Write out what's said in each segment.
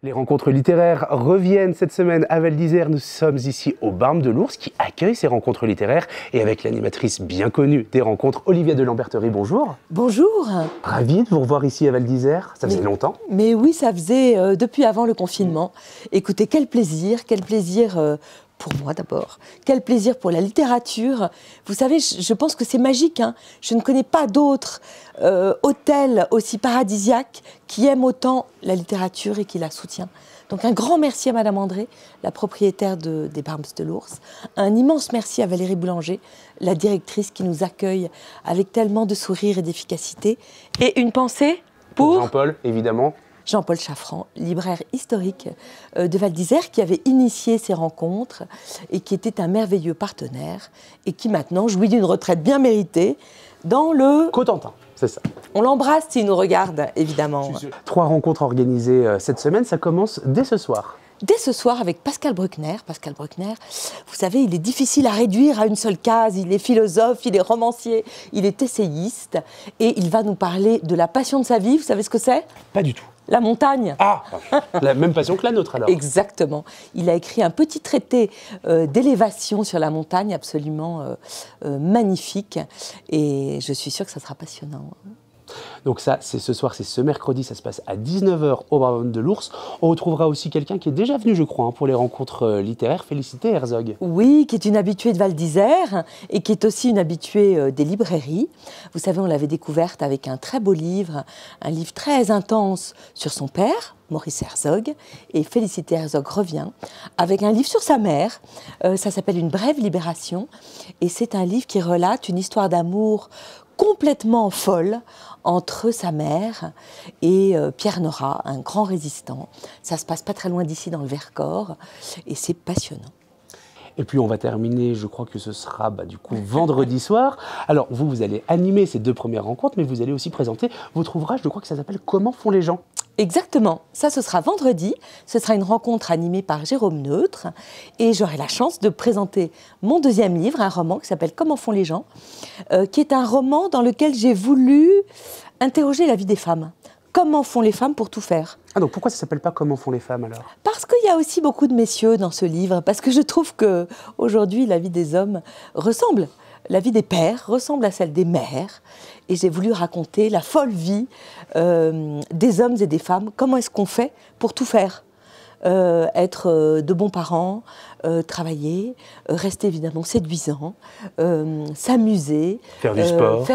Les rencontres littéraires reviennent cette semaine à Val d'Isère. Nous sommes ici au Barme de l'Ours qui accueille ces rencontres littéraires et avec l'animatrice bien connue des rencontres, Olivia de Lamberterie. Bonjour. Bonjour. Ravi de vous revoir ici à Val d'Isère. Ça faisait longtemps. Mais oui, ça faisait depuis avant le confinement. Écoutez, quel plaisir pour moi d'abord. Quel plaisir pour la littérature. Vous savez, je pense que c'est magique. Je ne connais pas d'autres hôtels aussi paradisiaques qui aiment autant la littérature et qui la soutient. Donc un grand merci à Madame André, la propriétaire des Barmes de l'Ours. Un immense merci à Valérie Boulanger, la directrice qui nous accueille avec tellement de sourire et d'efficacité. Et une pensée pour Jean-Paul, évidemment. Jean-Paul Chaffran, libraire historique de Val d'Isère, qui avait initié ces rencontres et qui était un merveilleux partenaire et qui maintenant jouit d'une retraite bien méritée dans le Cotentin, c'est ça. On l'embrasse s'il nous regarde, évidemment. 3 rencontres organisées cette semaine, ça commence dès ce soir. Dès ce soir avec Pascal Bruckner. Pascal Bruckner, vous savez, il est difficile à réduire à une seule case. Il est philosophe, il est romancier, il est essayiste et il va nous parler de la passion de sa vie. Vous savez ce que c'est? Pas du tout. La montagne. Ah, la même passion que la nôtre alors. Exactement. Il a écrit un petit traité d'élévation sur la montagne absolument magnifique et je suis sûre que ça sera passionnant. Donc ça, c'est ce soir, c'est ce mercredi, ça se passe à 19 h au Barme de l'Ours. On retrouvera aussi quelqu'un qui est déjà venu, je crois, pour les rencontres littéraires, Félicité Herzog. Oui, qui est une habituée de Val d'Isère et qui est aussi une habituée des librairies. Vous savez, on l'avait découverte avec un très beau livre, un livre très intense sur son père, Maurice Herzog, et Félicité Herzog revient avec un livre sur sa mère. Ça s'appelle Une brève libération et c'est un livre qui relate une histoire d'amour complètement folle entre sa mère et Pierre Nora, un grand résistant. Ça se passe pas très loin d'ici dans le Vercors et c'est passionnant. Et puis on va terminer, je crois que ce sera du coup vendredi soir. Alors vous allez animer ces 2 premières rencontres, mais vous allez aussi présenter votre ouvrage, je crois que ça s'appelle Comment font les gens. Exactement, ça ce sera vendredi, ce sera une rencontre animée par Jérôme Neutre et j'aurai la chance de présenter mon 2e livre, un roman qui s'appelle Comment font les gens, qui est un roman dans lequel j'ai voulu interroger la vie des femmes. Comment font les femmes pour tout faire? Ah donc pourquoi ça s'appelle pas Comment font les femmes alors? Parce qu'il y a aussi beaucoup de messieurs dans ce livre, parce que je trouve qu'aujourd'hui la vie des hommes ressemble, la vie des pères ressemble à celle des mères. Et j'ai voulu raconter la folle vie des hommes et des femmes. Comment est-ce qu'on fait pour tout faire? Être de bons parents, travailler, rester évidemment séduisant, s'amuser, faire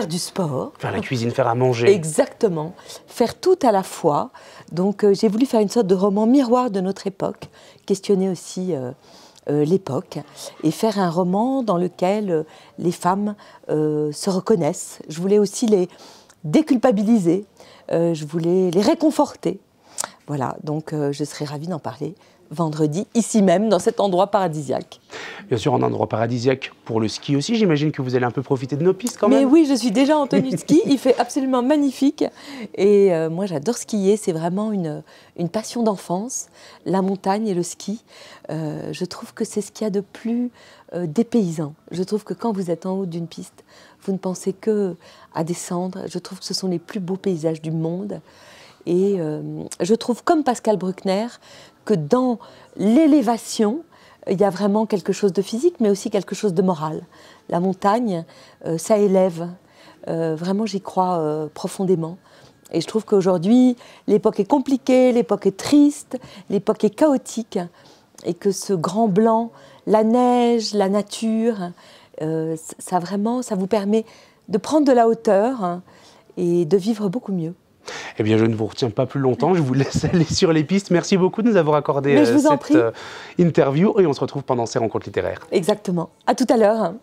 du sport, faire la cuisine, faire à manger. Exactement, faire tout à la fois. Donc j'ai voulu faire une sorte de roman miroir de notre époque, questionner aussi l'époque et faire un roman dans lequel les femmes se reconnaissent. Je voulais aussi les déculpabiliser, je voulais les réconforter. Voilà, donc je serai ravie d'en parler vendredi, ici même, dans cet endroit paradisiaque. Bien sûr, un endroit paradisiaque pour le ski aussi. J'imagine que vous allez un peu profiter de nos pistes quand même. Mais oui, je suis déjà en tenue de ski. Il fait absolument magnifique. Et moi, j'adore skier. C'est vraiment une passion d'enfance. La montagne et le ski. Je trouve que c'est ce qu'il y a de plus dépaysant. Je trouve que quand vous êtes en haut d'une piste, vous ne pensez qu'à descendre. Je trouve que ce sont les plus beaux paysages du monde. Et je trouve, comme Pascal Bruckner, que dans l'élévation, il y a vraiment quelque chose de physique, mais aussi quelque chose de moral. La montagne, ça élève. Vraiment, j'y crois profondément. Et je trouve qu'aujourd'hui, l'époque est compliquée, l'époque est triste, l'époque est chaotique. Et que ce grand blanc, la neige, la nature, ça vous permet de prendre de la hauteur et de vivre beaucoup mieux. Eh bien, je ne vous retiens pas plus longtemps. Je vous laisse aller sur les pistes. Merci beaucoup de nous avoir accordé cette interview et on se retrouve pendant ces rencontres littéraires. Exactement. À tout à l'heure.